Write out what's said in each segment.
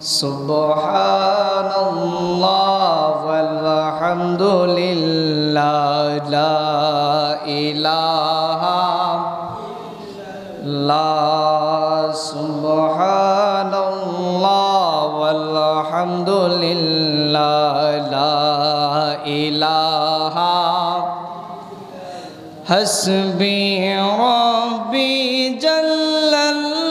Subhanallah walhamdulillah la ilaha la subhanallah walhamdulillah la ilaha hasbi rabbi jallallah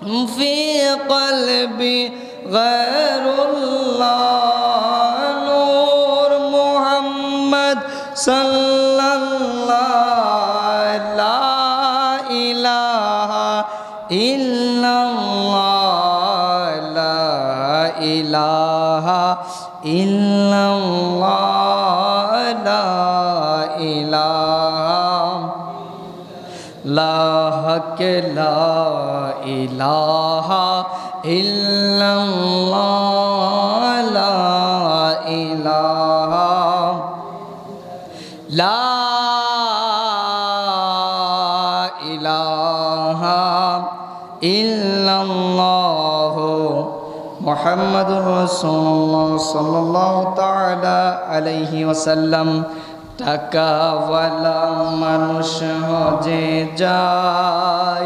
في قلبي غير الله نور محمد صلى الله لا إله إلا الله لا إله إلا الله لا إله لا حق لا إله إلا الله لا إله لا إله إلا الله محمد رسول الله صلى الله تعالى عليه وسلم টাকাওয়ালা মানুষ হজে যায়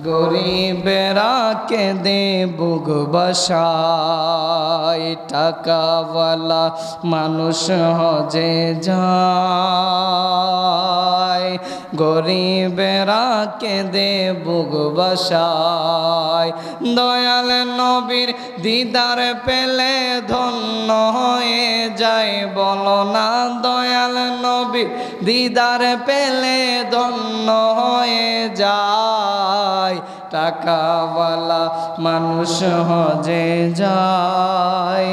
গরিবেরা কেঁদে বুক বাসায় টাকাওয়ালা মানুষ হজে যায় গরিবেরা কেঁদে বুক বাসায় দয়াল নবীর দিদার পেলে ধন্য হয়ে যায় বলো না দয়াল নবীর দিদার পেলে ধন্য হয়ে যায় টাকাওয়ালা মানুষ হজে যায়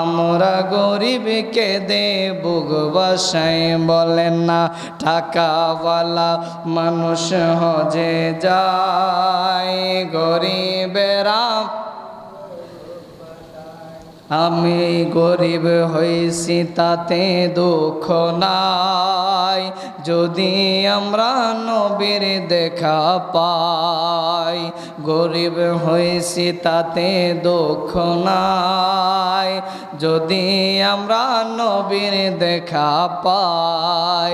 আমরা গরিবকে দে বুক বাসায় বলেন না টাকাওয়ালা মানুষ হজে যায় গরিবেরা আমি গরিব হইছি তাতে দুঃখ নাই যদি আমরা নবীর দেখা পাই গরিব হইছি তাতে দুঃখ নাই যদি আমরা নবীর দেখা পাই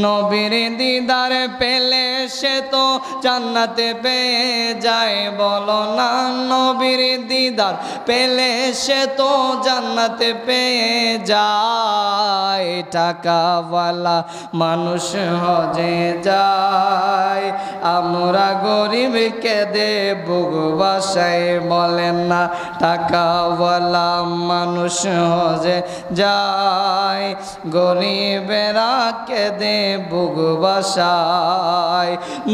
নবীর দিদার পেলে সে তো জান্নাতে পেয়ে যায় বলো না নবীর দিদার পেলে সে তো জান্নাতে পেয়ে যায় টাকাওয়ালা মানুষ হজে যায় আমরা গরিবকে দে বুক বাসায় বলেন না টাকাওয়ালা মানুষ হজে যায় গরিবেরা কেঁদে বুক বাসায়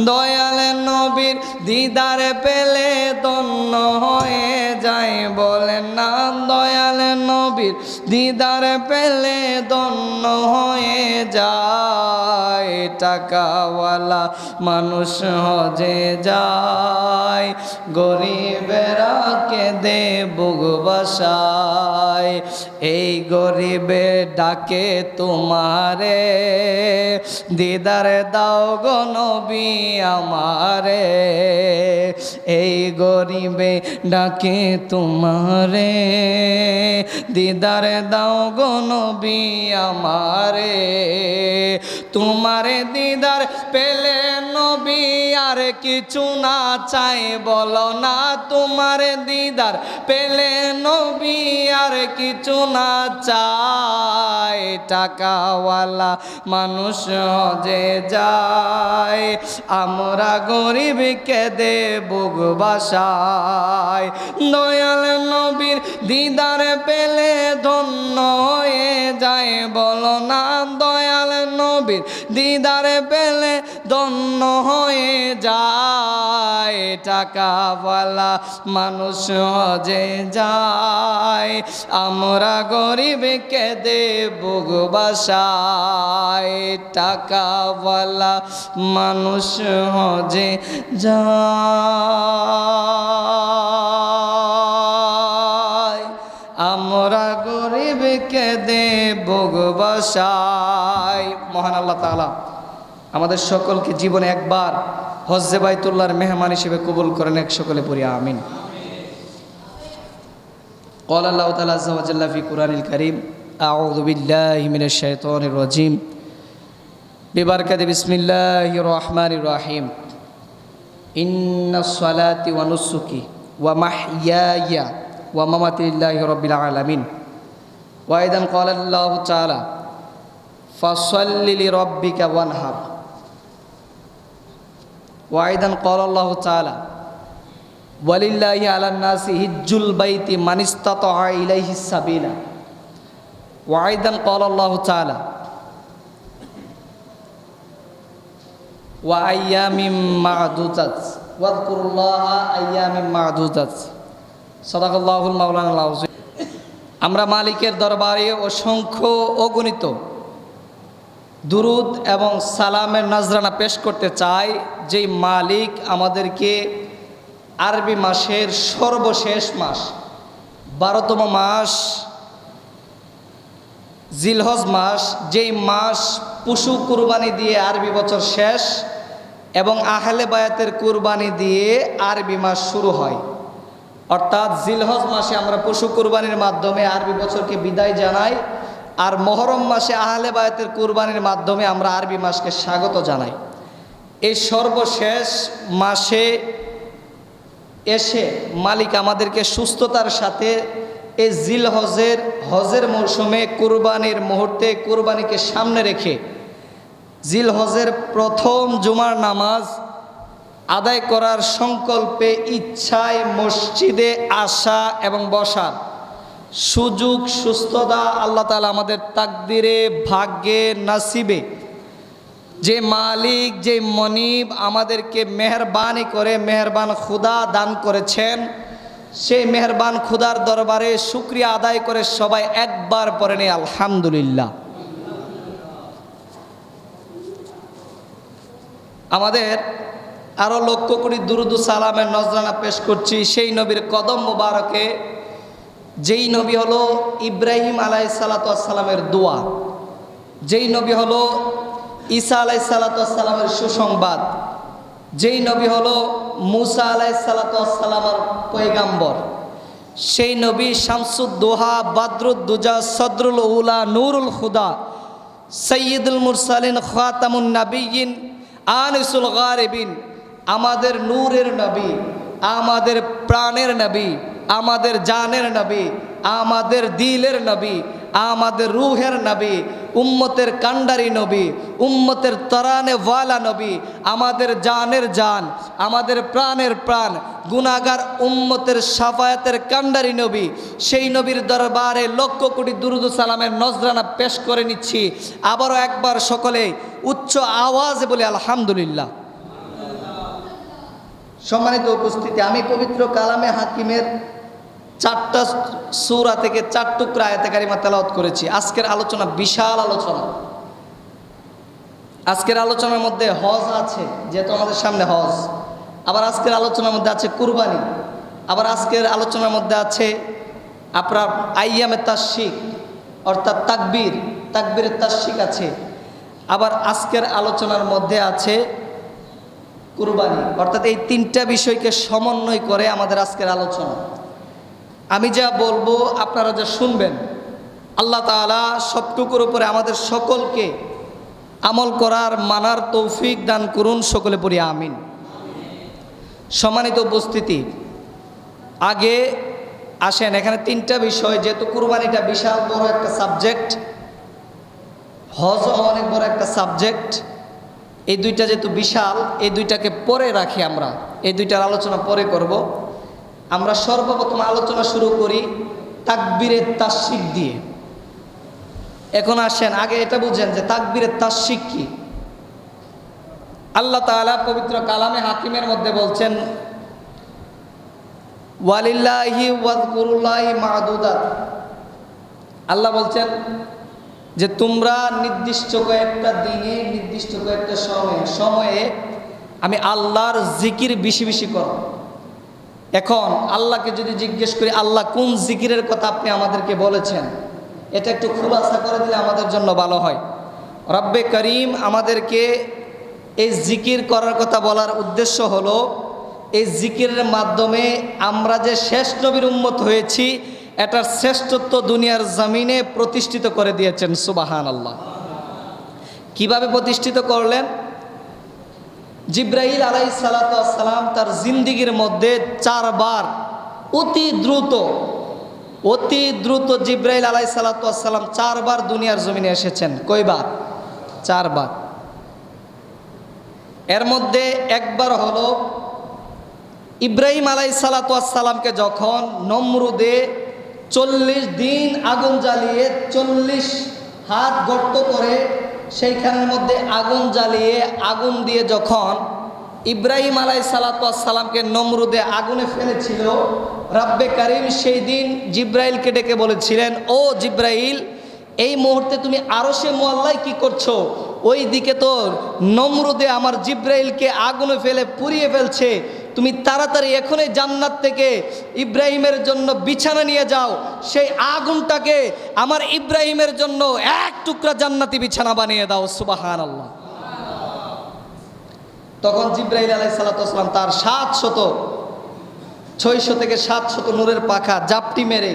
দয়াল নবীর দিদার পেলে ধন্য হয়ে যায় বলেন না দয়াল নবীর দিদার পেলে ধন্য হয়ে যায় টাকাওয়ালা মানুষ হজে যায় গরিবেরা কেঁদে বুক বাসায় এই গরিবে ডাকে তোমারে দিদার দাও গো নবী আমারে এই গরিবে ডাকে তোমারে দিদার দাও গো নবী আমারে তোমারে দিদার পেলে নবী আর কিছু না চাই বলো না তোমার দিদার পেলে নবী আর কিছু না চাই টাকাওয়ালা মানুষ হজে যায় আমরা গরিবকে দে বুক বাসায় দয়াল নবীর দিদার পেলে ধন্য হয়ে যায় বলো না দয়াল নবীর দিদার পেলে ধন্য হয়ে যায় টাকাওয়ালা মানুষ হজে যায় আমরা গরিবকে দে বুক বাসায় টাকাওয়ালা মানুষ হজে যায় আমরা গরিবকে দে বুক বাসায় মহান আল্লাহ তাআলা আমাদের সকলকে জীবনে একবার হজ্জে বাইতুল্লাহর মেহমান হিসেবে কবুল করেন, এক সকলে পড়ি আমিন। قال الله تعالى عز وجل في قرآن الكريم أعوذ بالله من الشيطان الرجيم ببركة بسم الله الرحمن الرحيم إن الصلاة ونسكي ومحياي ومماتي لله رب العالمين وأيضا قال الله تعالى فصل لربك وانحر وأيضا قال الله تعالى ولله على الناس حج البيت من استطاع إليه السبيل وأيضا قال الله تعالى وأيام معدودات واذكروا الله أيام معدودات صدق الله المولانا العظيم আমরা মালিকের দরবারে অসংখ্য অগণিত দুরুদ এবং সালামের নজরানা পেশ করতে চাই, যেই মালিক আমাদেরকে আরবি মাসের সর্বশেষ মাস 12তম মাস জিলহজ মাস, যেই মাস পশু কুরবানি দিয়ে আরবি বছর শেষ এবং আহলে বায়াতের কুরবানি দিয়ে আরবি মাস শুরু হয়। অর্থাৎ জিলহজ মাসে আমরা পশু কুরবানির মাধ্যমে আরবি বছরকে বিদায় জানাই, আর মহরম মাসে আহলে বায়াতের কুরবানির মাধ্যমে আমরা আরবি মাসকে স্বাগত জানাই। এই সর্বশেষ মাসে এসে মালিক আমাদেরকে সুস্থতার সাথে এই হজের মৌসুমে কুরবানির মুহূর্তে কুরবানিকে সামনে রেখে জিলহজের প্রথম জুমার নামাজ আদায় করার সংকল্পে ইচ্ছায় মসজিদে আসা এবং বসার সুযোগ সুস্থতা আল্লাহ তাআলা আমাদের তাকদিরে ভাগ্যে নসিবে যে মালিক যে মনিব আমাদেরকে মেহরবানি করে মেহরবান খুদা দান করেছেন, সেই মেহরবান খুদার দরবারে শুকরিয়া আদায় করে সবাই একবার পড়ে নেই আলহামদুলিল্লাহ। আমাদের আরও লক্ষ কোটি দুরুদ সালামের নজরানা পেশ করছি সেই নবীর কদম মুবারকে, যেই নবী হলো ইব্রাহিম আলাইহিসসালামের দোয়া, যেই নবী হলো ঈসা আলাইহিসসালামের সুসংবাদ, যেই নবী হলো মুসা আলাইহিসসালামের পয়গাম্বর, সেই নবী শামসুদ্দোহা বাদরুদ্দুজা সদরুল উলা নূরুল খুদা সৈয়দুল মুরসালিন খাতামুন নবিয়্যিন আনিসুল গারিবিন, আমাদের নূরের নবী, আমাদের প্রাণের নবী, আমাদের জানের নবী, আমাদের দিলের নবী, আমাদের রুহের নবী, উম্মতের কান্ডারি নবী, উম্মতের তরানে ওয়ালা নবী, আমাদের জানের জান, আমাদের প্রাণের প্রাণ, গুনাহগার উম্মতের শাফায়াতের কান্ডারি নবী, সেই নবীর দরবারে লক্ষ কোটি দুরুদ সালামের নজরানা পেশ করে নিচ্ছি। আবারও একবার সকলে উচ্চ আওয়াজে বলে আলহামদুলিল্লাহ। সম্মানিত উপস্থিতি, আমি পবিত্র কালামে হাকিমের 4টা সূরা থেকে 4 টুকরা আয়াতে কারিমা তেলাওয়াত করেছি। আজকের আলোচনা বিশাল আলোচনা। আজকের আলোচনার মধ্যে হজ আছে, যেহেতু আমাদের সামনে হজ, আবার আজকের আলোচনার মধ্যে আছে কুরবানি, আবার আজকের আলোচনার মধ্যে আছে আপনার আইয়ামে তাশরিক অর্থাৎ তাকবীরের তাশরিক আছে, আবার আজকের আলোচনার মধ্যে আছে কুরবানি, অর্থাৎ এই 3টা বিষয়কে সমন্বয় করে আমাদের আজকের আলোচনা। আমি যা বলবো আপনারা যা শুনবেন, আল্লাহ তাআলা সবটুকুর উপরে আমাদের সকলকে আমল করার মানার তৌফিক দান করুন, সকলে পড়ি আমিন। সম্মানিত উপস্থিতি, আগে আসেন, এখানে 3টা বিষয়, যেহেতু কুরবানিটা বিশাল বড় একটা সাবজেক্ট, হজও অনেক বড় একটা সাবজেক্ট, এই 2টা যেহেতু বিশাল, এই 2টাকে পরে রাখি, আমরা এই 2টার আলোচনা পরে করব। আমরা সর্বপ্রথম আলোচনা শুরু করি তাকবীরের তাশরিক দিয়ে। এখন আসেন, আগে এটা বুঝেন যে তাকবীরের তাশরিক কি। আল্লাহ তাআলা পবিত্র কালামে হাকিমের মধ্যে বলছেন ওয়ালিল্লাহি ওয়াযকুরুল্লাহি মা'দুদাত। আল্লাহ বলছেন যে তোমরা নির্দিষ্ট কয়েকটা দিনে নির্দিষ্ট কয়েকটা সময়ে আমি আল্লাহর জিকির বেশি বেশি করো। এখন আল্লাহকে যদি জিজ্ঞেস করি আল্লাহ কোন জিকিরের কথা আপনি আমাদেরকে বলেছেন, এটা একটু খুলাসা করে দিলে আমাদের জন্য ভালো হয়। রব্বে করিম আমাদেরকে এই জিকির করার কথা বলার উদ্দেশ্য হলো এই জিকিরের মাধ্যমে আমরা যে শেষ নবীর উম্মত হয়েছি, এটার শ্রেষ্ঠত্ব দুনিয়ার জমিনে প্রতিষ্ঠিত করে দিয়েছেন। সুবহানাল্লাহ। কিভাবে প্রতিষ্ঠিত করলেন? জিব্রাইল আলাইহিস সালাতু ওয়াস সালাম তার জিন্দেগীর মধ্যে 4 বার অতি দ্রুত জিব্রাইল আলাইহিস সালাতু ওয়াস সালাম 4 বার দুনিয়ার জমিনে এসেছেন। কয়বার? 4 বার। এর মধ্যে একবার হলো ইব্রাহিম আলাইহিস সালাতু ওয়াস সালামকে যখন নমরুদে 40 দিন আগুন জ্বালিয়ে 40 হাত গর্ত করে সেইখানের মধ্যে আগুন জ্বালিয়ে আগুন দিয়ে যখন ইব্রাহিম আলাইহিস সালাতু ওয়াস সালামকে নমরুদে আগুনে ফেলেছিল, রব্বে কারীম সেই দিন জিব্রাইলকে ডেকে বলেছিলেন, ও জিব্রাইল, এই মুহূর্তে তুমি আরশে মুআল্লায় কি করছো? ওই দিকে তো নমরুদে আমার জিব্রাইলকে আগুনে ফেলে পুড়িয়ে ফেলছে, তুমি তাড়াতাড়ি এখনই জান্নাত থেকে ইব্রাহিমের জন্য বিছানা নিয়ে যাও, সেই আগুনটাকে আমার ইব্রাহিমের জন্য এক টুকরা জান্নাতি বিছানা বানিয়ে দাও। সুবহানাল্লাহ। তখন জিব্রাইল আলাইহিস সালাতু ওয়াস সালাম তার 600 থেকে 700 নূরের পাখা জাপটি মেরে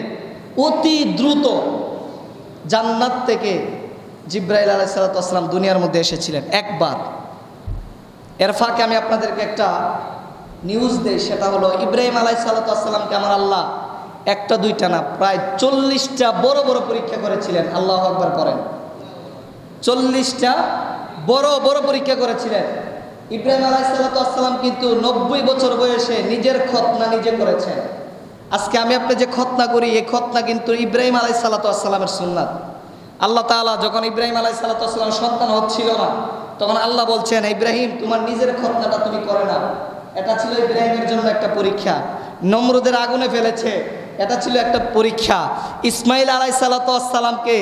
অতি দ্রুত জান্নাত থেকে জিব্রাইল আলাইহিস সালাতু ওয়াস সালাম দুনিয়ার মধ্যে এসেছিলেন একবার। এর ফাঁকে আমি আপনাদেরকে একটা নিউজ দেই, সেটা হলো ইব্রাহিম আলাইহিস সালাতু ওয়াস সালামকে আমার আল্লাহ একটা দুইটা না প্রায় 40টা বড় বড় পরীক্ষা করেছিলেন। আল্লাহু আকবার করেন। 40টা বড় বড় পরীক্ষা করেছিলেন। ইব্রাহিম আলাইহিস সালাতু ওয়াস সালাম কিন্তু 90 বছর বয়সে নিজের খতনা নিজে করেছেন। আজকে আমি আপনি যে খতনা করি, এই খতনা কিন্তু ইব্রাহিম আলাইহিস সালাতু ওয়াস সালামের সুন্নাত। আল্লাহ তাআলা যখন ইব্রাহিম আলাইহিস সালাতু ওয়াস সালাম সন্তান হচ্ছিল না, তখন আল্লাহ বলছেন, ইব্রাহিম তোমার নিজের খতনাটা তুমি করে না। এটা ছিল ইব্রাহিমের জন্য একটা পরীক্ষা। নমরুদের আগুনে ফেলেছে, এটা ছিল একটা পরীক্ষা। ইসমাইল আলাইহিস সালাতু ওয়াস সালামকে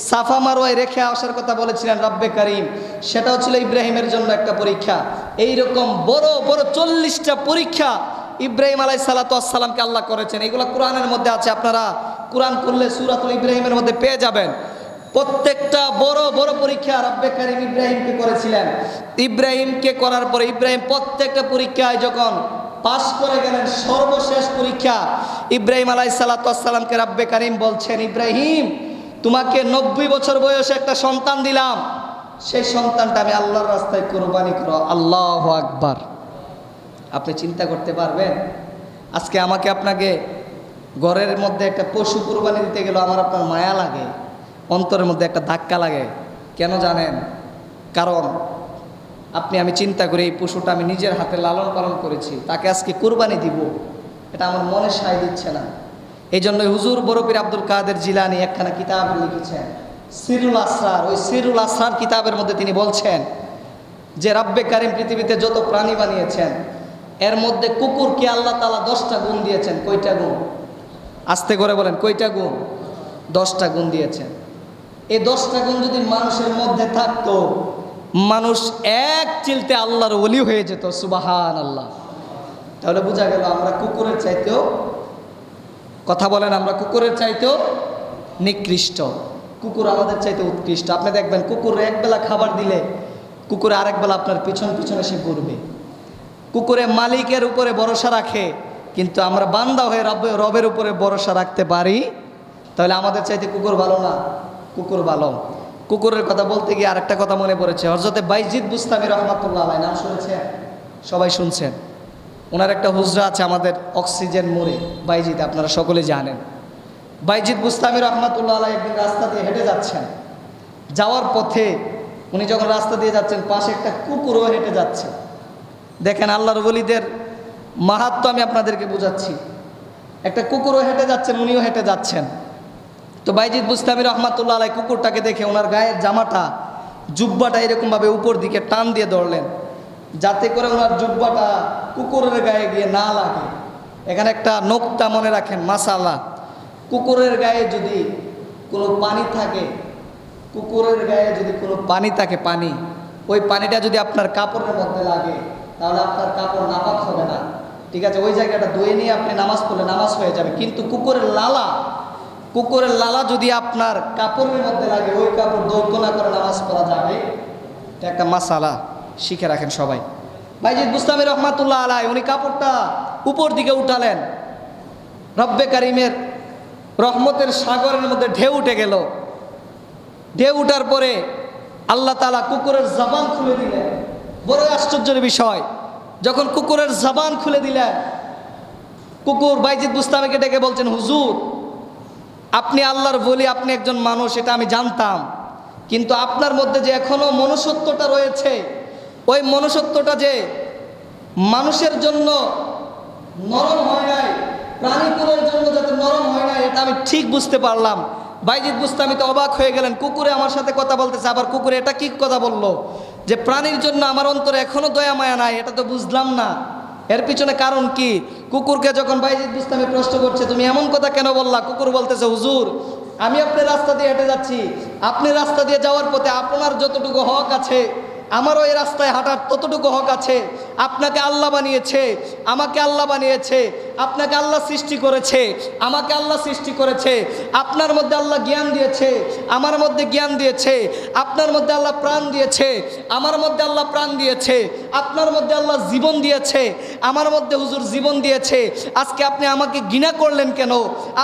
সাফা মারওয়ায় রেখে আসার কথা বলেছিলেন রব্বে কারীম, সেটাও ছিল ইব্রাহিমের জন্য একটা পরীক্ষা। এই রকম বড় বড় 40টা পরীক্ষা ইব্রাহিম আলাইহিস সালাতু ওয়াস সালামকে আল্লাহ করেছেন। এগুলো কোরআনের মধ্যে আছে, আপনারা কোরআন করলে সূরাতুল ইব্রাহিমের মধ্যে পেয়ে যাবেন। প্রত্যেকটা বড় বড় পরীক্ষা রব্বে কারীম ইব্রাহিমকে করেছিলেন। ইব্রাহিমকে করার পরে ইব্রাহিম প্রত্যেকটা পরীক্ষায় যখন পাশ করে গেলেন, সর্বশেষ পরীক্ষা ইব্রাহিম আলাইহিস সালাতু ওয়াস সালামকে রব্বে কারীম বলছেন, ইব্রাহিম তোমাকে 90 বছর বয়সে একটা সন্তান দিলাম, সেই সন্তানটা আমি আল্লাহর রাস্তায় কুরবানি করো। আল্লাহু আকবার। আপনি চিন্তা করতে পারবেন, আজকে আমাকে আপনাকে ঘরের মধ্যে একটা পশু কুরবানি দিতে গেলে আমার আপনার মায়া লাগে, অন্তরের মধ্যে একটা ধাক্কা লাগে। কেন জানেন? কারণ আমি চিন্তা করি এই পশুটা আমি নিজের হাতে লালন পালন করেছি, তাকে আজকে কুরবানি দিব, এটা আমার মনে সায় দিচ্ছে না। এই জন্য হুজুর বরপীর আব্দুল কাদের জিলানী একখানা কিতাব লিখেছেন সিরুল আসরার। ওই সিরুল আসরার কিতাবের মধ্যে তিনি বলছেন যে রব্বে কারীম পৃথিবীতে যত প্রাণী বানিয়েছেন, এর মধ্যে কুকুরকে আল্লাহ তাআলা 10টা গুণ দিয়েছেন। কয়টা গুণ? আস্তে করে বলেন, কয়টা গুণ? 10টা গুণ দিয়েছেন। এই 10টা গুণ যদি মানুষের মধ্যে থাকতো, মানুষ এক চিলতে আল্লাহর ওলি হয়ে যেত। সুবহানাল্লাহ। তাহলে বোঝা গেল আমরা কুকুরের চাইতেও, কথা বলেন, আমরা কুকুরের চাইতেও নিকৃষ্ট, কুকুর আমাদের চাইতে উৎকৃষ্ট। আপনি দেখবেন কুকুরে একবেলা খাবার দিলে কুকুরে আরেক বেলা আপনার পিছন পিছন এসে ঘুরবে। কুকুরে মালিকের উপরে ভরসা রাখে, কিন্তু আমরা বান্দা হয়ে রবের উপরে ভরসা রাখতে পারি। তাহলে আমাদের চাইতে কুকুর ভালো না? কুকুর ভালো। কুকুরের কথা বলতে গিয়ে আরেকটা কথা মনে পড়েছে। হযরতে বাইজিদ বুস্তামি রহমাতুল্লাহ আলাইহি, নাম শুনেছেন? সবাই শুনছেন। ওনার একটা হুজরা আছে আমাদের অক্সিজেন মোড়ে, বাইজিদ, আপনারা সকলে জানেন। বাইজিদ বুস্তামি রহমাতুল্লাহ আলাইহি একদিন রাস্তা দিয়ে হেঁটে যাচ্ছেন। যাওয়ার পথে উনি যখন রাস্তা দিয়ে যাচ্ছেন, পাশে একটা কুকুরও হেঁটে যাচ্ছে। দেখেন আল্লাহর ওলিদের মাহাত্ম্য আমি আপনাদেরকে বোঝাচ্ছি। একটা কুকুরও হেঁটে যাচ্ছেন, উনিও হেঁটে যাচ্ছেন। তো বাইজিদ বুস্তামি রহমাতুল্লাহ আলাইহি কুকুরটাকে দেখে ওনার গায়ের জামাটা, জুব্বাটা এরকমভাবে উপর দিকে টান দিয়ে ধরলেন, যাতে করে ওনার জুব্বাটা কুকুরের গায়ে গিয়ে না লাগে। এখানে একটা নোকতা মনে রাখেন, মাসালা, কুকুরের গায়ে যদি কোনো পানি থাকে, কুকুরের গায়ে যদি কোনো পানি থাকে, পানি, ওই পানিটা যদি আপনার কাপড়ের মধ্যে লাগে, তাহলে আপনার কাপড় নাপাক হবে না। ঠিক আছে, ওই জায়গাটা ধুয়ে নিয়ে আপনি নামাজ পড়লে নামাজ হয়ে যাবে। কিন্তু কুকুরের লালা যদি আপনার কাপড়ের মধ্যে লাগে, ওই কাপড় দৈর্ঘ্য না করে নামাজ পড়া যাবে। এটা একটা মাসালা, শিখে রাখেন সবাই। বাইজিদ বুস্তামি রহমাতুল্লাহ আলাইহি উনি কাপড়টা উপর দিকে উঠালেন, রব্বে কারীমের রহমতের সাগরের মধ্যে ঢেউ উঠে গেল। ঢেউ উঠার পরে আল্লাহ তাআলা কুকুরের জবান খুলে দিলেন। বড় আশ্চর্যের বিষয়, যখন কুকুরের জবান খুলে দিলেন, কুকুর বাইজিদ বুস্তামিকে ডেকে বলছেন, হুজুর আপনি আল্লাহর বলি, আপনি একজন মানুষ, এটা আমি জানতাম, কিন্তু আপনার মধ্যে যে এখনো মনুষ্যত্বটা রয়েছে, ওই মনুষ্যত্বটা যে মানুষের জন্য নরম হয় নাই, প্রাণীকুলের জন্য যাতে নরম হয় নাই, এটা আমি ঠিক বুঝতে পারলাম। বাইজিদ বুস্তামি তো অবাক হয়ে গেলেন, কুকুরে আমার সাথে কথা বলতেছে, আবার কুকুরে এটা কি কথা বললো যে প্রাণীর জন্য আমার অন্তরে এখনো দয়া মায়া নাই, এটা তো বুঝলাম না, এর পিছনে কারণ কি? কুকুরকে যখন বাইজিদ বুস্তামি প্রশ্ন করছে, তুমি এমন কথা কেন বললা? কুকুর বলতেছে, হুজুর আমি আপনার রাস্তা দিয়ে হেঁটে যাচ্ছি, আপনি রাস্তা দিয়ে যাওয়ার পথে আপনার যতটুকু হক আছে আমারও এই রাস্তায় হাঁটার ততটুকু হক আছে। আপনাকে আল্লাহ বানিয়েছে, আমাকে আল্লাহ বানিয়েছে, আপনাকে আল্লাহ সৃষ্টি করেছে, আমাকে আল্লাহ সৃষ্টি করেছে, আপনার মধ্যে আল্লাহ জ্ঞান দিয়েছে, আমার মধ্যে জ্ঞান দিয়েছে, আপনার মধ্যে আল্লাহ প্রাণ দিয়েছে, আমার মধ্যে আল্লাহ প্রাণ দিয়েছে, আপনার মধ্যে আল্লাহ জীবন দিয়েছে, আমার মধ্যে হুজুর জীবন দিয়েছে। আজকে আপনি আমাকে ঘৃণা করলেন কেন?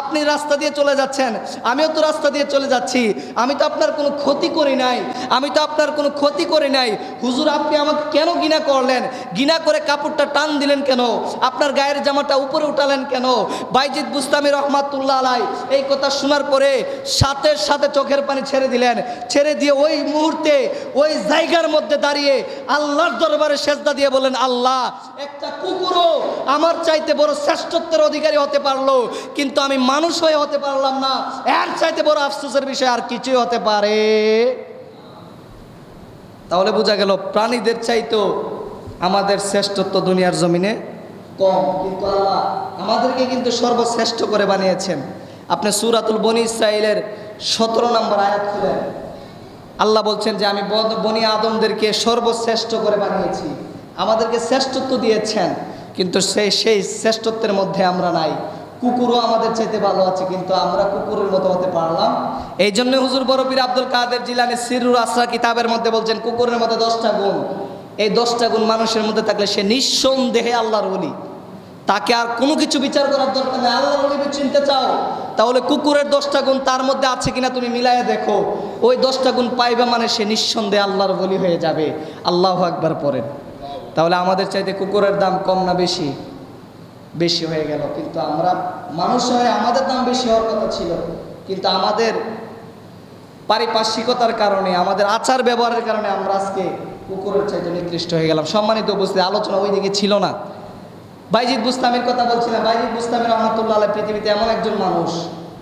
আপনি রাস্তা দিয়ে চলে যাচ্ছেন, আমিও তো রাস্তা দিয়ে চলে যাচ্ছি, আমি তো আপনার কোনো ক্ষতি করি নাই, আমি তো আপনার কোনো ক্ষতি করি নাই, হুজুর আপনি আমাকে কেন ঘৃণা করলেন? ঘৃণা করে কাপড়টা টান দিলেন কেন? আপনার গায়ের জামাটা উপরে উঠালেন কেন? বাইজিদ বুস্তামি রহমাতুল্লাহ আলাই এই কথা শোনার পরে সাথে সাথে চোখের পানি ছেড়ে দিলেন। ছেড়ে দিয়ে ওই মুহূর্তে ওই জায়গার মধ্যে দাঁড়িয়ে আল্লাহর দরবারে সেজদা দিয়ে বলেন, আল্লাহ একটা কুকুরও আমার চাইতে বড় শ্রেষ্ঠত্বের অধিকারী হতে পারলো, কিন্তু আমি মানুষ হয়ে হতে পারলাম না। এর চাইতে বড় আফসোসের বিষয় আর কিছুই হতে পারে। তাহলে বোঝা গেল প্রাণীদের চাইতো আমাদের শ্রেষ্ঠত্ব দুনিয়ার জমিনে কম, কিন্তু আল্লাহ আমাদেরকে কিন্তু সর্বশ্রেষ্ঠ করে বানিয়েছেন। আপনি সূরাতুল বনী ইসরাঈলের 17 নম্বর আয়াত খুলেন, আল্লাহ বলছেন যে আমি বনী আদমদেরকে সর্বশ্রেষ্ঠ করে বানিয়েছি, আমাদেরকে শ্রেষ্ঠত্ব দিয়েছেন, কিন্তু সেই শ্রেষ্ঠত্বের মধ্যে আমরা নাই। কুকুরও আমাদের চাইতে ভালো আছে, কিন্তু আমরা কুকুরের মতো হতে পারলাম। এই জন্য হুজুর বড় পীর আব্দুল কাদের জিলানী সিররুল আসরার কিতাবের মধ্যে বলছেন, কুকুরের মধ্যে 10টা গুণ, এই 10টা গুণ মানুষের মধ্যে থাকলে সে নিঃসন্দেহে আল্লাহর ওলি, তাকে আর কোনো কিছু বিচার করার দরকার নেই। আল্লাহর ওলি চিনতে চাও, তাহলে কুকুরের 10টা গুণ তার মধ্যে আছে কিনা তুমি মিলাইয়া দেখো, ওই 10টা গুণ পাইবে মানে সে নিঃসন্দেহে আল্লাহর ওলি হয়ে যাবে। আল্লাহু আকবার পড়েন। তাহলে আমাদের চাইতে কুকুরের দাম কম না বেশি? বেশি হয়ে গেল। কিন্তু আমরা মানুষ হয়ে আমাদের দাম বেশি হওয়ার কথা ছিল, কিন্তু আমাদের পারিপার্শ্বিকতার কারণে, আমাদের আচার ব্যবহারের কারণে আমরা আজকে কুকুরের চাইতে নিকৃষ্ট হয়ে গেলাম। সম্মানিত উপস্থিতি, আলোচনা ওই দিকে ছিল না। বাইজিদ বুস্তামির কথা বলছিলাম। বাইজিদ বুস্তামি রহমাতুল্লাহ আলাইহ পৃথিবীতে এমন একজন মানুষ,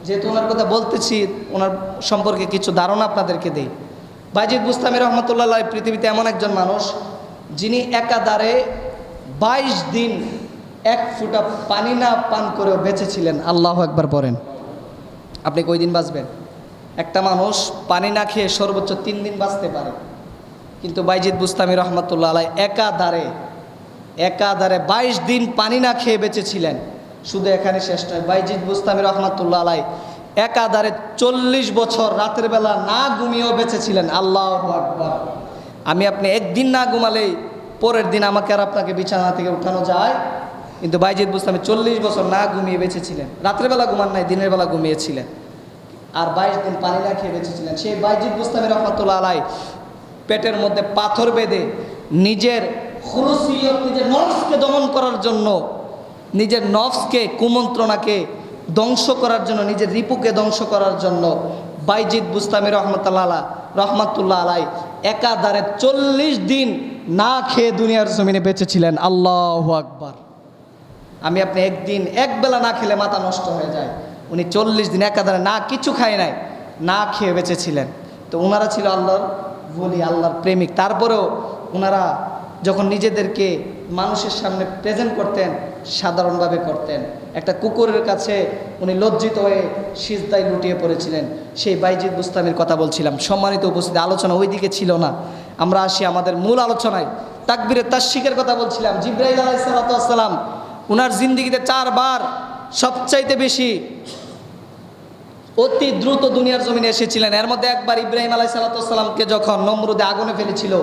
যেহেতু ওনার কথা বলতেছি, ওনার সম্পর্কে কিছু ধারণা আপনাদেরকে দেই। বাইজিদ বুস্তামি রহমাতুল্লাহ আলাইহ পৃথিবীতে এমন একজন মানুষ, যিনি একাধারে 22 দিন এক ফোঁটা পানি না পান করেও বেঁচেছিলেন। আল্লাহু আকবার পড়েন। আপনি কই দিন বাঁচবেন? একটা মানুষ পানি না খেয়ে সর্বোচ্চ 3 দিন বাঁচতে পারে, কিন্তু বাইজিদ বুস্তামি রহমাতুল্লাহ আলাইহ একাধারে 22 দিন পানি না খেয়ে বেঁচেছিলেন। শুধু এখানে শেষ নয়, বাইজিদ বুস্তামি রহমাতুল্লাহ আলাইহ একাধারে 40 বছর রাতের বেলা না ঘুমিয়েও বেঁচেছিলেন। আল্লাহু আকবার। আমি আপনি একদিন না ঘুমালেই পরের দিন আমাকে আর আপনাকে বিছানা থেকে উঠানো যায়, কিন্তু বাইজিদ বুস্তামি 40 বছর না ঘুমিয়ে বেঁচেছিলেন। রাতের বেলা ঘুমান নাই, দিনের বেলা ঘুমিয়েছিলেন, আর 22 দিন পানি না খেয়ে বেঁচেছিলেন। সেই বাইজিদ বুস্তামি রহমাতুল্লাহ আলাইহ পেটের মধ্যে পাথর বেঁধে নিজের খুলুসিয়ত, নিজের নফসকে দমন করার জন্য, নিজের নফসকে, কুমন্ত্রণাকে ধ্বংস করার জন্য, নিজের রিপুকে ধ্বংস করার জন্য বাইজিদ বুস্তামি রহমাতুল্লাহ আলাইহ একাধারে 40 দিন না খেয়ে দুনিয়ার জমিনে বেঁচেছিলেন। আল্লাহু আকবার। আমি আপনি একদিন একবেলা না খেলে মাথা নষ্ট হয়ে যায়, উনি 40 দিন একাধারে না কিছু খায় নাই, না খেয়ে বেঁচেছিলেন। তো ওনারা ছিল আল্লাহর ওলি, আল্লাহর প্রেমিক। তারপরেও ওনারা যখন নিজেদেরকে মানুষের সামনে প্রেজেন্ট করতেন, সাধারণভাবে করতেন। একটা কুকুরের কাছে উনি লজ্জিত হয়ে সিজদায় লুটিয়ে পড়েছিলেন। সেই বাইজিদ বুস্তামির কথা বলছিলাম। সম্মানিত উপস্থিতি, আলোচনা ওই দিকে ছিল না, আমরা আসি আমাদের মূল আলোচনায়। তাকবীরে তাশরিকের কথা বলছিলাম। জিবরাইল আলাইহিস সালাতু ওয়াস সালাম উনার জিন্দেগিতে 4 বার সবচাইতে বেশি অতি দ্রুত দুনিয়ার জমিনে এসেছিলেন। এর মধ্যে একবার ইব্রাহিম আলাইহিস সালাতু ওয়াস সালামকে যখন নমরুদে আগুনে ফেলেছিল,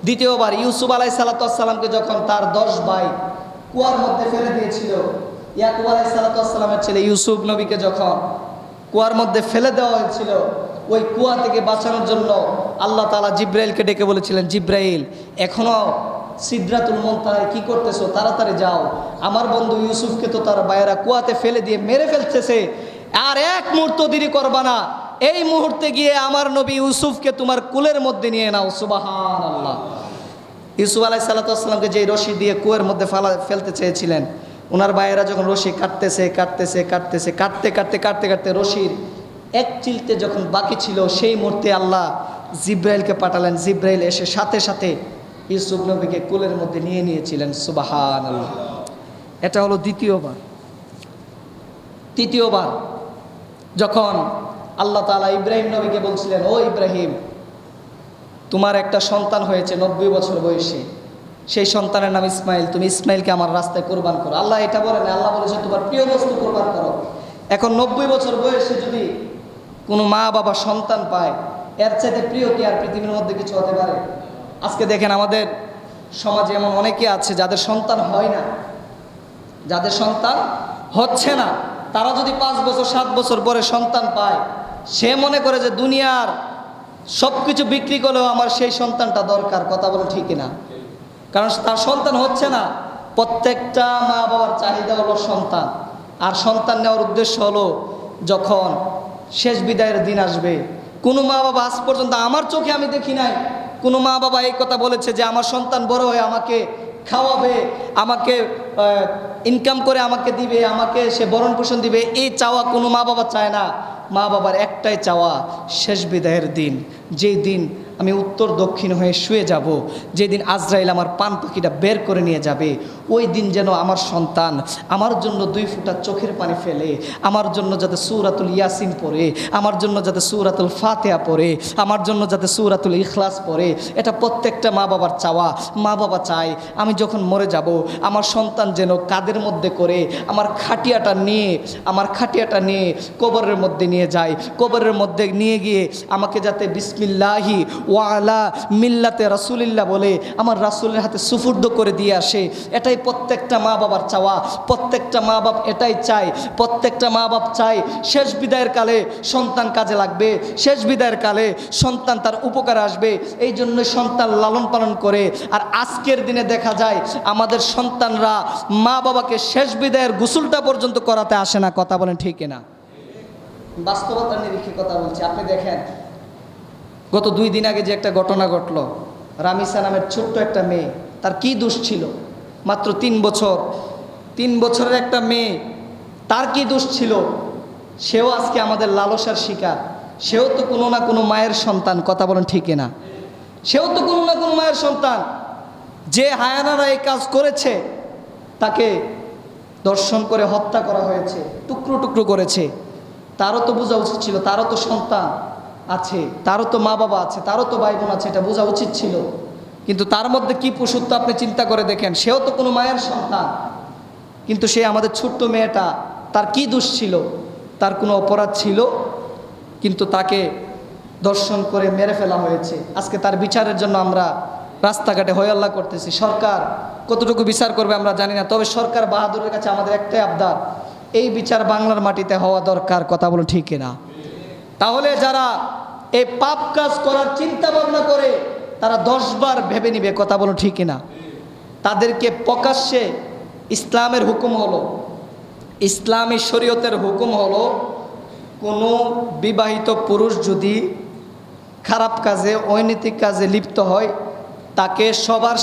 দ্বিতীয়বার ইউসুফ আলাইহিস সালাতু ওয়াস সালামকে যখন তার 10 ভাই কুয়ার মধ্যে ফেলে দিয়েছিল, ইয়াকুব আলাইহিস সালাতু ওয়াস সালামের ছেলে ইউসুফ নবীকে যখন কুয়ার মধ্যে ফেলে দেওয়া হয়েছিল। ওই কুয়া থেকে বাঁচানোর জন্য আল্লাহ তাআলা জিব্রাইলকে ডেকে বলেছিলেন, জিব্রাইল এখনো সিদরাতুল মুনতাহায় কি করতেছো, তাড়াতাড়ি যাও, আমার বন্ধু ইউসুফকে তো তার ভাইয়েরা কুয়াতে ফেলে দিয়ে মেরে ফেলতেছে, আর এক মুহূর্ত দেরি করবা না, এই মুহূর্তে গিয়ে আমার নবী ইউসুফকে তোমার কুলের মধ্যে নিয়ে নাও। সুবহানাল্লাহ। ইউসুফ আলাইহিস সালামকে যে রশি দিয়ে কুয়ার মধ্যে ফেলতে চেয়েছিলেন, ওনার ভাইয়েরা যখন রশি কাটতে কাটতে রশির এক চিলতে যখন বাকি ছিল, সেই মুহূর্তে আল্লাহ জিব্রাইলকে পাঠালেন। জিব্রাইল এসে সাথে সাথে ইউসুফ নবীকে কুলের মধ্যে নিয়ে নিয়েছিলেন। সুবহানাল্লাহ। এটা হলো দ্বিতীয়বার। তৃতীয়বার যখন আল্লাহ তাআলা ইব্রাহিম নবীকে বলছিলেন, ও ইব্রাহিম, তোমার একটা সন্তান হয়েছে 90 বছর বয়সে, সেই সন্তানের নাম ইসমাইল, তুমি ইসমাইলকে আমার রাস্তায় কোরবান করো। আল্লাহ এটা বলেন, আল্লাহ বলেছে তোমার প্রিয় বস্তু কোরবান করো। এখন 90 বছর বয়সে যদি কোনো মা বাবা সন্তান পায়, এর চাইতে প্রিয় কি আর পৃথিবীর মধ্যে কিছু হতে পারে? আজকে দেখেন আমাদের সমাজে এমন অনেকে আছে যাদের সন্তান হয় না, যাদের সন্তান হচ্ছে না, তারা যদি 5 বছর 7 বছর পরে সন্তান পায়, সে মনে করে যে দুনিয়ার সব কিছু বিক্রি করলেও আমার সেই সন্তানটা দরকার। কথা বলে ঠিক না? কারণ তার সন্তান হচ্ছে না। প্রত্যেকটা মা বাবার চাহিদা হলো সন্তান, আর সন্তান নেওয়ার উদ্দেশ্য হলো যখন শেষ বিদায়ের দিন আসবে। কোনো মা বাবা আজ পর্যন্ত আমার চোখে আমি দেখি নাই কোনো মা বাবা এই কথা বলেছে যে আমার সন্তান বড় হয়ে আমাকে খাওয়াবে, আমাকে ইনকাম করে আমাকে দিবে, আমাকে সে ভরণ পোষণ দিবে। এই চাওয়া কোনো মা বাবা চায় না। মা বাবার একটাই চাওয়া, শেষ বিদায়ের দিন, যেই দিন আমি উত্তর দক্ষিণ হয়ে শুয়ে যাব, যেদিন আজরাইল আমার পান পাখিটা বের করে নিয়ে যাবে, ওই দিন যেন আমার সন্তান আমার জন্য 2 ফোঁটা চোখের পানি ফেলে, আমার জন্য যাতে সূরাতুল ইয়াসিন পড়ে, আমার জন্য যাতে সূরাতুল ফাতিহা পড়ে, আমার জন্য যাতে সূরাতুল ইখলাস পড়ে। এটা প্রত্যেকটা মা বাবার চাওয়া। মা বাবা চায় আমি যখন মরে যাব, আমার সন্তান যেন কাঁধের মধ্যে করে আমার খাটিয়াটা নিয়ে কবরের মধ্যে নিয়ে যায়। কবরের মধ্যে নিয়ে গিয়ে আমাকে যাতে বিসমিল্লাহি ওয়ালা মিল্লাতে রাসূলিল্লাহ বলে আমার রাসূলের হাতে সুফুর্দ করে দিয়ে আসে। এটাই প্রত্যেকটা মা বাবার চাওয়া। প্রত্যেকটা মা বাপ এটাই চায়। প্রত্যেকটা মা বাপ চায় শেষ বিদায়ের কালে সন্তান কাজে লাগবে, শেষ বিদায়ের কালে সন্তান তার উপকারে আসবে, এই জন্য সন্তান লালন পালন করে। আর আজকের দিনে দেখা যায় আমাদের সন্তানরা মা বাবাকে শেষ বিদায়ের গোসলটা পর্যন্ত করাতে আসে না। কথা বলেন ঠিক না? বাস্তবতার নিরিখে কথা বলছি। আপনি দেখেন গত 2 দিন আগে যে একটা ঘটনা ঘটলো, রামিসা নামের ছোট্ট একটা মেয়ে, তার কি দোষ ছিল? মাত্র 3 বছর, 3 বছরের একটা মেয়ে, তার কি দোষ ছিল? সেও আজকে আমাদের লালসার শিকার। সেও তো কোনো না কোনো মায়ের সন্তান। কথা বলেন ঠিক না? সেও তো কোনো না কোনো মায়ের সন্তান। যে হায়ানারা এই কাজ করেছে তাকে দর্শন করে হত্যা করা হয়েছে, টুকরো টুকরো করেছে। তারও তো বোঝা উচিত ছিল, তারও তো সন্তান আছে, তারও তো মা বাবা আছে, তারও তো ভাই বোন আছে, এটা বোঝা উচিত ছিল। কিন্তু তার মধ্যে কি পশুত্ব আপনি চিন্তা করে দেখেন। সেও তো কোনো মায়ের সন্তান, কিন্তু সে আমাদের ছোট্ট মেয়েটা, তার কি দোষ ছিল? তার কোনো অপরাধ ছিল? কিন্তু তাকে দর্শন করে মেরে ফেলা হয়েছে। আজকে তার বিচারের জন্য আমরা রাস্তাঘাটে হইহল্লা করতেছি। সরকার কতটুকু বিচার করবে আমরা জানি না, তবে সরকার বাহাদুরের কাছে আমাদের একটাই আবদার, এই বিচার বাংলার মাটিতে হওয়া দরকার। কথা বলো ঠিক না? তাহলে যারা এই পাপ কাজ করার চিন্তা ভাবনা করে তারা 10 বার ভেবে নিবে। কথা বলো ঠিক না? তাদেরকে প্রকাশ্যে ইসলামের হুকুম হলো, ইসলামী শরীয়তের হুকুম হলো, কোনো বিবাহিত পুরুষ যদি খারাপ কাজে, অনৈতিক কাজে লিপ্ত হয়, তাকে সবার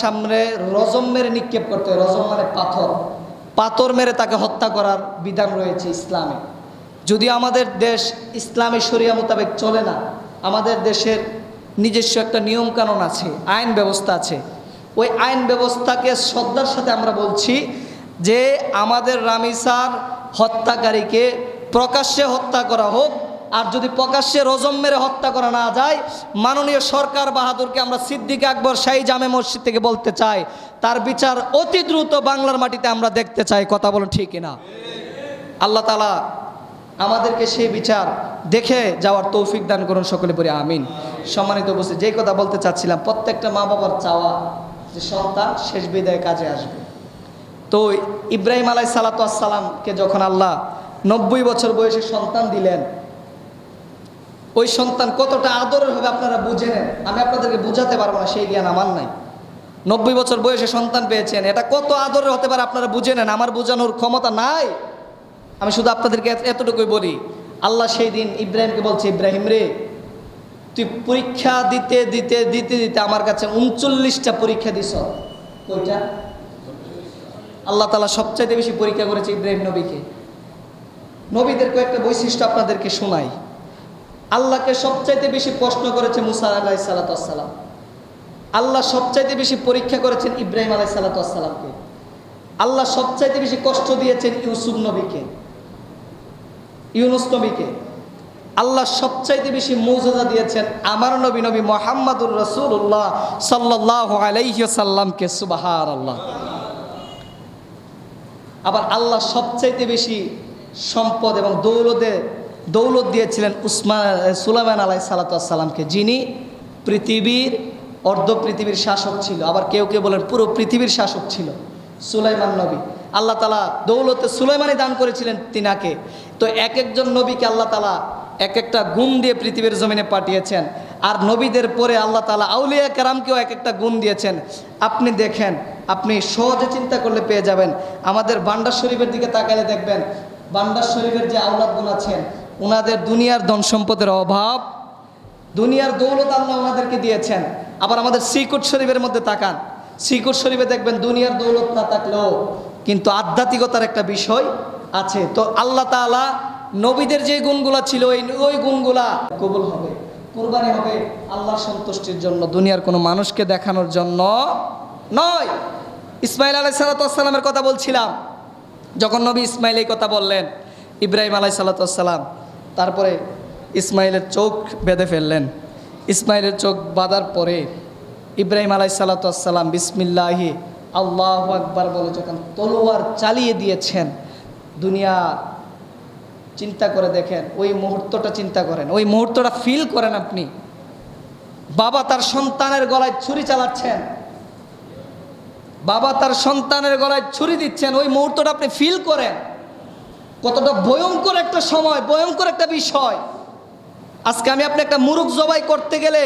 সামনে রজম মেরে নিক্ষেপ করতে হয়। রজম মানে পাথর মেরে তাকে হত্যা করার বিধান রয়েছে ইসলামে। যদি আমাদের দেশ ইসলামী শরিয়া মোতাবেক চলে না, আমাদের দেশের নিজস্ব একটা নিয়মকানুন আছে, আইন ব্যবস্থা আছে। ওই আইন ব্যবস্থাকে শ্রদ্ধার সাথে আমরা বলছি যে আমাদের রামিসার হত্যাকারীকে প্রকাশ্যে হত্যা করা হোক, আর যদি প্রকাশ্যে রজম মেরে হত্যা করা না যায়, মাননীয় সরকার বাহাদুরকে আমরা সিদ্দিক আকবর শাহী জামে মসজিদ থেকে বলতে চাই, তার বিচার অতি দ্রুত বাংলার মাটিতে আমরা দেখতে চাই। কথা বলেন ঠিক না? আল্লাহ তাআলা আমাদেরকে সেই বিচার দেখে যাওয়ার তৌফিক দান করুন, সকলে পড়ি আমিন। সম্মানিত উপস্থিতি, যেই কথা বলতে চাচ্ছিলাম, প্রত্যেকটা মা বাবার চাওয়া যে সন্তান শেষ বিদায় কাজে আসবে। তো ইব্রাহিম আলাইহিস সালাতু ওয়াস সালামকে যখন আল্লাহ 90 বছর বয়সে সন্তান দিলেন, ওই সন্তান কতটা আদরের হবে আপনারা বুঝে নেন। আমি আপনাদেরকে বুঝাতে পারবো না, সেই জ্ঞান আমার নাই। 90 বছর বয়সে সন্তান পেয়েছেন, এটা কত আদরের হতে পারে আপনারা বুঝে নেন, আমার বোঝানোর ক্ষমতা নাই। আমি শুধু আপনাদেরকে এতটুকুই বলি, আল্লাহ সেই দিন ইব্রাহিমকে বলছে, ইব্রাহিম রে, তুই পরীক্ষা দিতে দিতে দিতে দিতে আমার কাছে 39টা পরীক্ষা দিছ। কয়টা? আল্লাহ তাআলা সবচাইতে বেশি পরীক্ষা করেছে ইব্রাহিম নবীকে। নবীদের কয়েকটা বৈশিষ্ট্য আপনাদেরকে শোনাই। আল্লাহকে সবচাইতে বেশি প্রশ্ন করেছে মুসা আলাইহিস সালাতু ওয়াস সালাম। আল্লাহ সবচাইতে বেশি পরীক্ষা করেছেন ইব্রাহিম আলাইহিস সালাতু ওয়াস সালামকে। আল্লাহ সবচাইতে বেশি কষ্ট দিয়েছেন ইউসুফ নবীকে, ইউনুস নবীকে। আল্লাহ সবচাইতে বেশি মুজিজা দিয়েছেন আমার নবী নবী মুহাম্মদুর রাসূলুল্লাহ সাল্লাল্লাহু আলাইহি ওয়াসাল্লামকে। সুবহানাল্লাহ। আবার আল্লাহ সবচাইতে বেশি সম্পদ এবং দৌলত দিয়েছিলেন সুলাইমান আলাইহিস সালাতু ওয়াস সালামকে, যিনি পৃথিবীর পৃথিবীর শাসক ছিল। আবার কেউ কেউ বলেন পুরো পৃথিবীর শাসক ছিল সুলাইমান নবী। আল্লাহ তাআলা দৌলতে সুলাইমানই দান করেছিলেন তিনাকে। তো এক একজন নবীকে আল্লাহ তাআলা এক একটা গুণ দিয়ে পৃথিবীর জমিনে পাঠিয়েছেন। আর নবীদের পরে আল্লাহ তাআলা আউলিয়া কেরামকেও এক একটা গুণ দিয়েছেন। আপনি দেখেন, আপনি সহজে চিন্তা করলে পেয়ে যাবেন। আমাদের বান্ডার শরীফের দিকে তাকালে দেখবেন, বান্ডার শরীফের যে আওলাদগুলো আছেন, ওনাদের দুনিয়ার ধন সম্পদের অভাব, দুনিয়ার দৌলত আল্লাহ ওনাদেরকে দিয়েছেন। আবার আমাদের শ্রীকোট শরীফের মধ্যে তাকান, শ্রীকোট শরীফে দেখবেন দুনিয়ার দৌলত না থাকলেও কিন্তু আধ্যাত্মিকতার একটা বিষয় আছে। তো আল্লাহ তাআলা নবীদের যে গুণগুলা ছিল, ওই গুণগুলা কবুল হবে, কুরবানি হবে আল্লাহর সন্তুষ্টির জন্য, দুনিয়ার কোনো মানুষকে দেখানোর জন্য নয়। ইসমাইল আলাইহিস সালাতু ওয়াস সালামের কথা বলছিলাম। যখন নবী ইসমাইল এই কথা বললেন, ইব্রাহিম আলাইহিস সালাতু ওয়াস সালাম তারপরে ইসমাইলের চোখ বেঁধে ফেললেন। ইসমাইলের চোখ বাঁধার পরে ইব্রাহিম আলাইহিস সালাতু ওয়াস সালাম বিসমিল্লাহি আল্লাহু আকবার বলে যখন তলোয়ার চালিয়ে দিয়েছেন, দুনিয়া চিন্তা করে দেখেন, ওই মুহূর্তটা চিন্তা করেন, ওই মুহূর্তটা ফিল করেন আপনি। বাবা তার সন্তানের গলায় ছুরি চালাচ্ছেন, বাবা তার সন্তানের গলায় ছুরি দিচ্ছেন, ওই মুহূর্তটা আপনি ফিল করেন। কতটা ভয়ঙ্কর একটা সময়, ভয়ঙ্কর একটা বিষয়। আজকে আমি আপনি একটা মুরগ জবাই করতে গেলে,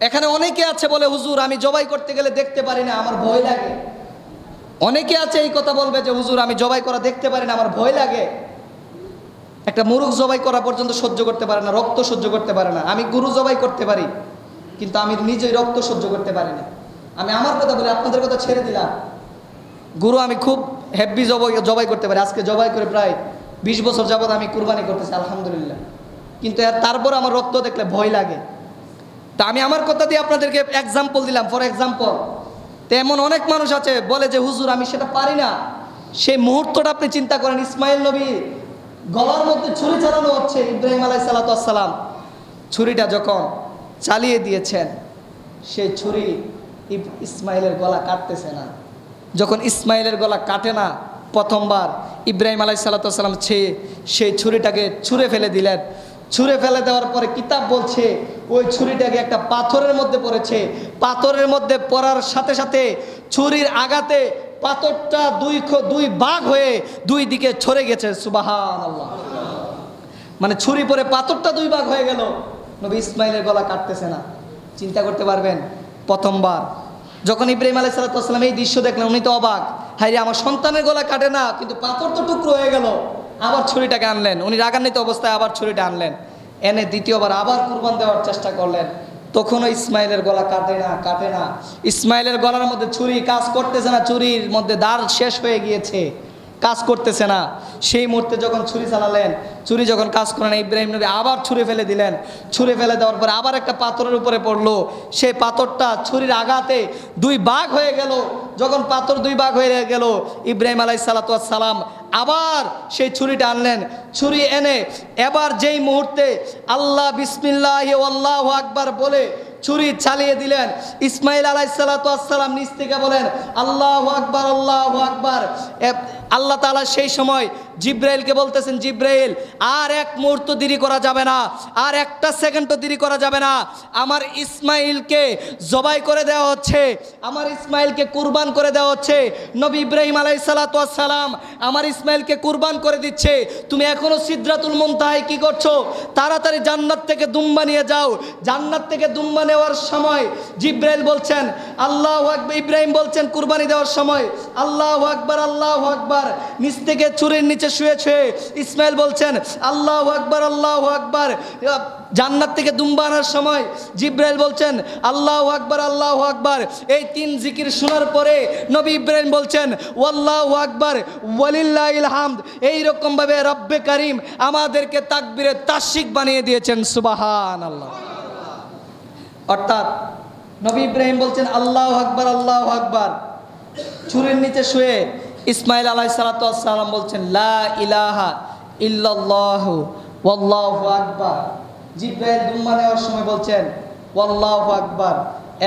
এখানে অনেকে আছে বলে হুজুর আমি জবাই করতে গেলে দেখতে পারি না, আমার ভয় লাগে। অনেকে আছে এই কথা বলবে যে হুজুর আমি জবাই করা দেখতে পারি না, আমার ভয় লাগে। একটা মুরগ জবাই করা পর্যন্ত সহ্য করতে পারে না, রক্ত সহ্য করতে পারে না। আমি গরু জবাই করতে পারি, কিন্তু আমি নিজেই রক্ত সহ্য করতে পারি না। আমি আমার কথা বলি, আপনাদের কথা ছেড়ে দিলাম। গরু আমি খুব হেভি জবাই করতে পারি। আজকে জবাই করে প্রায় 20 বছর যাবত আমি কুরবানি করতেছি, আলহামদুলিল্লাহ। কিন্তু তারপর আমার রক্ত দেখলে ভয় লাগে। তা আমি আমার কথা দিয়ে আপনাদেরকে এক্সাম্পল দিলাম, ফর এক্সাম্পল। তো এমন অনেক মানুষ আছে বলে যে হুজুর আমি সেটা পারি না। সেই মুহূর্তটা আপনি চিন্তা করেন, ইসমাইল নবী গলার মধ্যে ছুরি চালানো হচ্ছে, ইব্রাহিম আলাইহিস সালাতু ওয়াস সালাম ছুরিটা যখন চালিয়ে দিয়েছেন, সেই ছুরি ইসমাইলের গলা কাটতেছে না। যখন ইসমাইলের গলা কাটে না প্রথমবার, ইব্রাহিম আলাইহিস সালাতু ওয়াস সালাম সেই ছুরিটাকে ছুঁড়ে ফেলে দিলেন। ছুঁড়ে ফেলে দেওয়ার পরে কিতাব বলছে ওই ছুরিটাকে একটা পাথরের মধ্যে পড়েছে। পাথরের মধ্যে পড়ার সাথে সাথে ছুরির আঘাতে পাথরটা দুই ভাগ হয়ে দুই দিকে ছড়ে গেছে। সুবহানাল্লাহ। মানে ছুরি পরে পাথরটা 2 ভাগ হয়ে গেল। নবী ইসমাইলের গলা কাটতেছে না। চিন্তা করতে পারবেন, প্রথমবার যখন ইব্রাহিম আলাইহিস সালাতু ওয়াস সালাম এই দৃশ্য দেখলেন, উনি তো অবাক, হায় রে আমার সন্তানের গলা কাটে না, কিন্তু পাথর তো টুকরো হয়ে গেল। আবার ছুরিটাকে আনলেন, উনি রাগান্বিত অবস্থায় আবার ছুরিটা আনলেন, এনে দ্বিতীয়বার আবার কুরবান দেওয়ার চেষ্টা করলেন। তখনও ইসমাইলের গলা কাটে না। ইসমাইলের গলার মধ্যে ছুরি কাজ করতেছে না, ছুরির মধ্যে দাঁড় শেষ হয়ে গিয়েছে, কাজ করতেছে না। সেই মুহূর্তে যখন ছুরি চালালেন, ছুরি যখন কাজ করে না, ইব্রাহিম নবী আবার ছুঁড়ে ফেলে দিলেন। ছুঁড়ে ফেলে দেওয়ার পরে আবার একটা পাথরের উপরে পড়লো। সেই পাথরটা ছুরির আঘাতে 2 ভাগ হয়ে গেল। যখন পাথর 2 ভাগ হয়ে গেল, ইব্রাহিম আলাইহিস সালাতু ওয়াস সালাম আবার সেই ছুরিটা আনলেন। ছুরি এনে এবার যেই মুহূর্তে আল্লাহ বিসমিল্লাহি আল্লাহু আকবার বলে ছুরি চালিয়ে দিলেন, ইসমাইল আলাইহিস সালাতু ওয়াস সালাম নিচ থেকে বলেন আল্লাহু আকবার, আল্লাহু আকবার। আল্লাহ তাআলা সেই সময় জিব্রাইলকে বলতেছেন, জিব্রাইল আর এক মুহূর্ত দেরি করা যাবে না, আর একটা সেকেন্ডও দেরি করা যাবে না, আমার ইসমাইলকে জবাই করে দেওয়া হচ্ছে, আমার ইসমাইলকে কুরবান করে দেওয়া হচ্ছে। নবী ইব্রাহিম আলাইহিস সালাতু ওয়াস সালাম আমার ইসমাইলকে কুরবান করে দিচ্ছে, তুমি এখনো সিদরাতুল মুনতাহায় কি করছো? তাড়াতাড়ি জান্নাত থেকে দুম্বা নিয়ে যাও। জান্নাত থেকে দুম্বা নেওয়ার সময় জিব্রাইল বলছেন আল্লাহু আকবার, ইব্রাহিম বলছেন কুরবানি দেওয়ার সময় আল্লাহু আকবার আল্লাহু আকবার, নিচ থেকে চুরির নিচে শুয়ে শুয়ে ইসমাইল বলছেন আল্লাহু আকবার আল্লাহু আকবার। জান্নাত থেকে দুম্বা আনার সময় জিব্রাইল বলছেন আল্লাহু আকবার আল্লাহু আকবার। এই তিন জিকির শোনার পরে নবী ইব্রাহিম বলছেন ওয়াল্লাহু আকবার ওয়ালিল্লাহিল হামদ। এইরকম ভাবে রব্বে কারীম আমাদেরকে তাকবীরে তাশরিক বানিয়ে দিয়েছেন, সুবহানাল্লাহ। অর্থাৎ নবী ইব্রাহিম বলছেন আল্লাহু আকবার আল্লাহু আকবার, চুরির নিচে শুয়ে ইসমাইল আলাইহিস সালাতু ওয়াস সালাম বলছেন লা ইলাহা ইল্লাল্লাহু ওয়াল্লাহু আকবার। জিব্রাইল দুম্বা নেওয়ার সময় বলছেন ওয়াল্লাহু আকবার।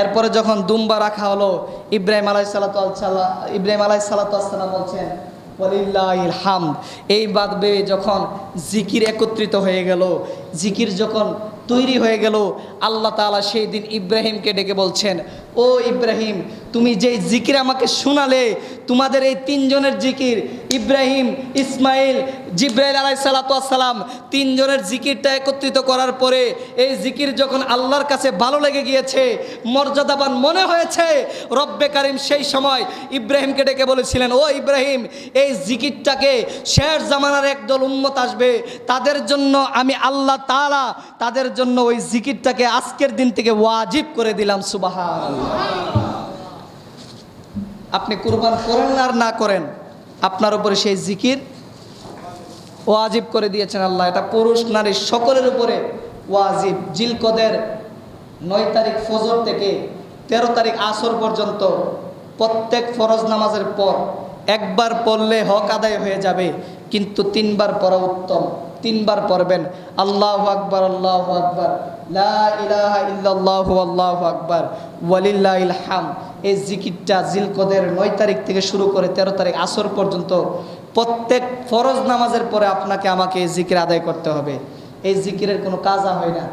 এরপরে যখন দুম্বা রাখা হলো ইব্রাহিম আলাইহিস সালাতু ওয়াস সালাম বলছেন ওয়ালিল্লাহিল হামদ। এই বাদবে যখন জিকির একত্রিত হয়ে গেল, জিকির যখন তৈরি হয়ে গেল, আল্লাহ তাআলা সেই দিন ইব্রাহিমকে ডেকে বলছেন ও ইব্রাহিম, তুমি যেই জিকির আমাকে শোনালে, তোমাদের এই তিনজনের জিকির, ইব্রাহিম, ইসমাইল, জিব্রাইল আলাইহিস সালাতু ওয়াস সালাম, তিনজনের জিকিরটা একত্রিত করার পরে এই জিকির যখন আল্লাহর কাছে ভালো লেগে গিয়েছে, মর্যাদাবান মনে হয়েছে, রব্বে কারীম সেই সময় ইব্রাহিমকে ডেকে বলেছিলেন ও ইব্রাহিম, এই জিকিরটাকে শেষ জামানার একদল উম্মত আসবে, তাদের জন্য আমি আল্লাহ তাআলা তাদের জন্য ওই জিকিরটাকে আজকের দিন থেকে ওয়াজিব করে দিলাম, সুবহানাল্লাহ। আপনি কুরবান করেন আর না করেন, আপনার উপরে সেই জিকির ওয়াজিব করে দিয়েছেন আল্লাহ। এটা পুরুষ নারী সকলের উপরে ওয়াজিব। জিলকদের 9 তারিখ ফজর থেকে 13 তারিখ আসর পর্যন্ত প্রত্যেক ফরজ নামাজের পর একবার পড়লে হক আদায় হয়ে যাবে, কিন্তু 3 বার পড়া উত্তম। 3 বার পড়বেন আল্লাহু আকবার আল্লাহু আকবার, লা ইলাহা ইল্লাল্লাহু আল্লাহু আকবার ওয়ালিল্লাহিল হামদ। এই জিকিরটা জিলকদের 9 তারিখ থেকে শুরু করে 13 তারিখ আসর পর্যন্ত প্রত্যেক ফরজ নামাজের পরে আপনাকে আমাকে এই জিকির আদায় করতে হবে। এই জিকিরের কোনো কাজা হয় না,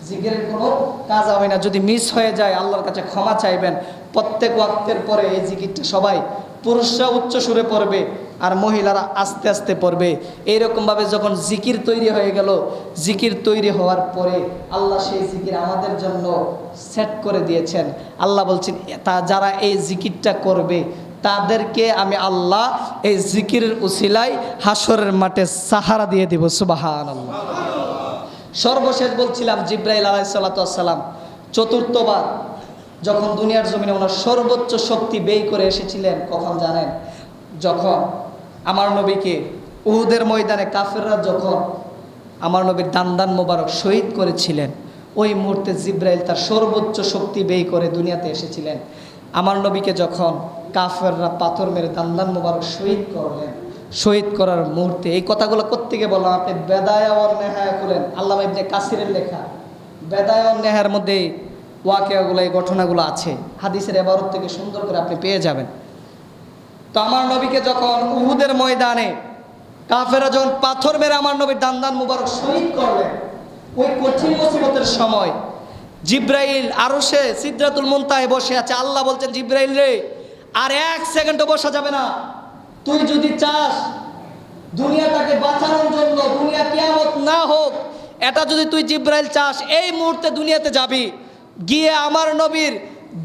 জিকিরের কোনো কাজা হয় না। যদি মিস হয়ে যায় আল্লাহর কাছে ক্ষমা চাইবেন। প্রত্যেক ওয়াক্তের পরে এই জিকিরটা সবাই, পুরুষরা উচ্চ সুরে পড়বে আর মহিলারা আস্তে আস্তে পড়বে। এইরকমভাবে যখন জিকির তৈরি হয়ে গেল, জিকির তৈরি হওয়ার পরে আল্লাহ সেই জিকির আমাদের জন্য সেট করে দিয়েছেন। আল্লাহ বলছেন যারা এই জিকিরটা করবে তাদেরকে আমি আল্লাহ এই জিকিরের উসিলায় হাসরের মাঠে সাহারা দিয়ে দিব, সুবহানাল্লাহ। সর্বশেষ বলছিলাম জিব্রাইল আলাইহিস সালাতু ওয়াস সালাম চতুর্থবার যখন দুনিয়ার জমিনে ওনার সর্বোচ্চ শক্তি ব্যয় করে এসেছিলেন, কখন জানেন? যখন আমার নবীকে উহুদের ময়দানে কাফেররা যখন আমার নবীর দান্দান মোবারক শহীদ করেছিলেন, ওই মুহূর্তে জিব্রাইল তার সর্বোচ্চ শক্তি ব্যয় করে দুনিয়াতে এসেছিলেন। আমার নবীকে যখন কাফেররা পাথর মেরে দান্দান মোবারক শহীদ করলেন, শহীদ করার মুহূর্তে এই কথাগুলো কোত্থেকে বললাম? আপনি বেদায়া ওয়ান নেহায়া খুলেন, আল্লামা ইবনে কাসিরের লেখা বেদায়া ওয়ান নেহার মধ্যে ওয়াকিয়াগুলো, এই ঘটনাগুলো আছে, হাদিসের ইবারত থেকে সুন্দর করে আপনি পেয়ে যাবেন। তো আমার নবীকে যখন উহুদের ময়দানে কাফেররা যখন পাথর মেরে আমার নবীর দান্দান মুবারক শহীদ করলেন, ওই কঠিন মুসিবতের সময় জিব্রাইল আরশে সিদরাতুল মুনতাহায় বসে আছে। আল্লাহ বলছেন জিব্রাইল রে, আর 1 সেকেন্ডও বসা যাবে না। তুই যদি চাস দুনিয়াটাকে বাঁচানোর জন্য, দুনিয়া কিয়ামত না হোক, এটা যদি তুই জিব্রাইল চাস, এই মুহূর্তে দুনিয়াতে যাবি, গিয়ে আমার নবীর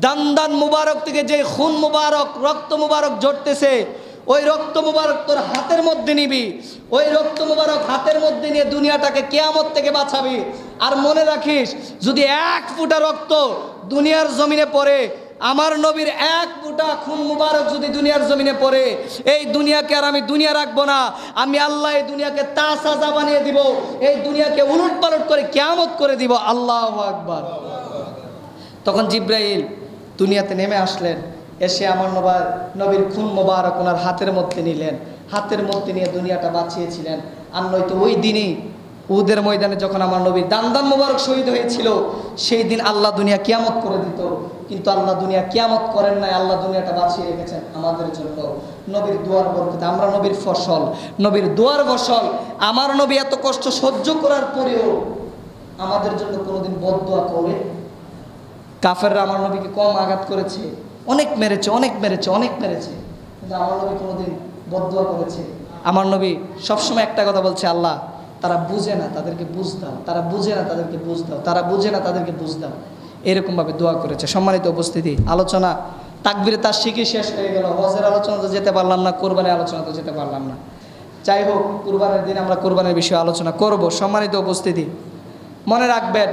দান্দান মুবারক থেকে যে খুন মুবারক, রক্ত মুবারক ঝরতেছে, ওই রক্ত মুবারক তোর হাতের মধ্যে নিবি, ওই রক্ত মুবারক হাতের মধ্যে নিয়ে দুনিয়াটাকে কিয়ামত থেকে বাঁচাবি। আর মনে রাখিস, যদি 1 ফোঁটা রক্ত দুনিয়ার জমিনে পড়ে, আমার নবীর 1 ফোঁটা খুন মুবারক যদি দুনিয়ার জমিনে পড়ে, এই দুনিয়াকে আর আমি দুনিয়া রাখবো না। আমি আল্লাহ এই দুনিয়াকে তাসাজা বানিয়ে দিব, এই দুনিয়াকে উলট পালট করে কিয়ামত করে দিব। আল্লাহু আকবার। তখন জিব্রাইল দুনিয়াতে নেমে আসলেন, এসে আমার নবীর খুন মোবারক ওনার হাতের মধ্যে নিলেন, হাতের মধ্যে নিয়ে দুনিয়াটা বাঁচিয়েছিলেন। আর নয়তো ওই দিনই উহুদের ময়দানে যখন আমার নবীর দান্দান মোবারক শহীদ হয়েছিল, সেই দিন আল্লাহ দুনিয়া কিয়ামত করে দিত। কিন্তু আল্লাহ দুনিয়া কিয়ামত করেন নাই, আল্লাহ দুনিয়াটা বাঁচিয়ে রেখেছেন আমাদের জন্য। নবীর দোয়ার বরকতে আমরা নবীর ফসল, নবীর দোয়ার ফসল। আমার নবী এত কষ্ট সহ্য করার পরেও আমাদের জন্য কোনোদিন বদদোয়া করে? কাফেররা আমার নবীকে কম আঘাত করেছে, অনেক মেরেছে, অনেক মেরেছে, অনেক মেরেছে, কিন্তু আমার নবী কোনোদিন বদদোয়া করেছে? আমার নবী সবসময় একটা কথা বলছে, আল্লাহ তারা বুঝে না, তাদেরকে বুঝ দাও, তারা বুঝে না, তাদেরকে বুঝ দাও, তারা বুঝে না, তাদেরকে বুঝ দাও। এরকমভাবে দোয়া করেছে। সম্মানিত উপস্থিতি, আলোচনা তাকবীরে তার শিখে শেষ হয়ে গেল। হজের আলোচনা তো যেতে পারলাম না, কোরবানির আলোচনা তো যেতে পারলাম না। যাই হোক, কোরবানির দিন আমরা কোরবানির বিষয়ে আলোচনা করব। সম্মানিত উপস্থিতি, মনে রাখবেন